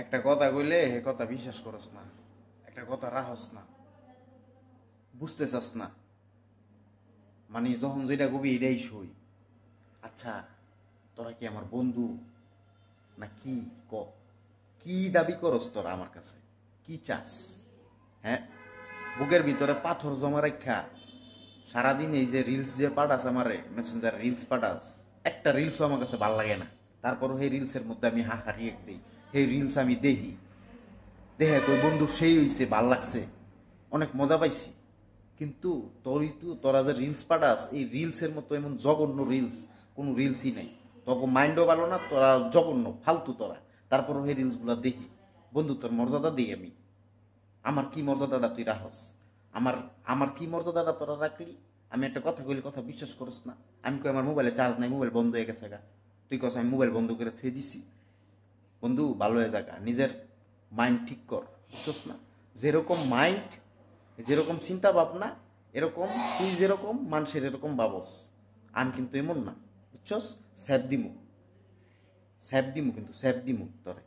একটা কথা কইলে হে কথা বিশ্বাস করস না, একটা কথা রাহস না, বুঝতে চাস না। মানে যখন যেটা কবি এটাই সই। আচ্ছা, তোরা কি আমার বন্ধু না কি? ক, কি দাবি করস তোরা আমার কাছে? কি চাস? হ্যাঁ, বুকের ভিতরে পাথর জমা রাখা সারাদিন এই যে রিলস যে পাঠাস আমারে মেসেঞ্জার রিলস পাঠাস, একটা রিলসও আমার কাছে ভাল লাগে না। তারপরও সেই রিলসের মধ্যে আমি হা রিয়েক্ট দিই, সেই রিলস আমি দেখি, দেখে কই বন্ধু সেই হইছে, ভাল লাগছে, অনেক মজা পাইছি। কিন্তু তোরা যে রিলস পাঠাস, এই রিলসের মতো এমন জঘন্য রিলস কোনো রিলসই নাই। তখন মাইন্ডও ভালো না, তোরা জঘন্য ফালতু তোরা। তারপরও সেই রিলসগুলো দেখি। বন্ধু, তোর মর্যাদা দিই আমি। আমার কি মর্যাদাটা তুই রাখস? আমার আমার কি মর্যাদাটা তোরা রাখলি? আমি একটা কথা কইলে কথা বিশ্বাস করস না। আমি কই আমার মোবাইলে চার্জ নাই, মোবাইল বন্ধ হয়ে গেছে গা। তুই কস আমি মোবাইল বন্ধ করে থুয়ে দিছি। বন্ধু, ভালো হয়ে যাগা, নিজের মাইন্ড ঠিক কর, বুঝছস না? যেরকম মাইন্ড, যেরকম চিন্তা ভাবনা, এরকম তুই যেরকম মানুষের এরকম ভাবস। আমি কিন্তু এমন না, বুঝছস? স্যাপ দিমু, স্যাপ দিমু, কিন্তু স্যাপ দিমু তোরে।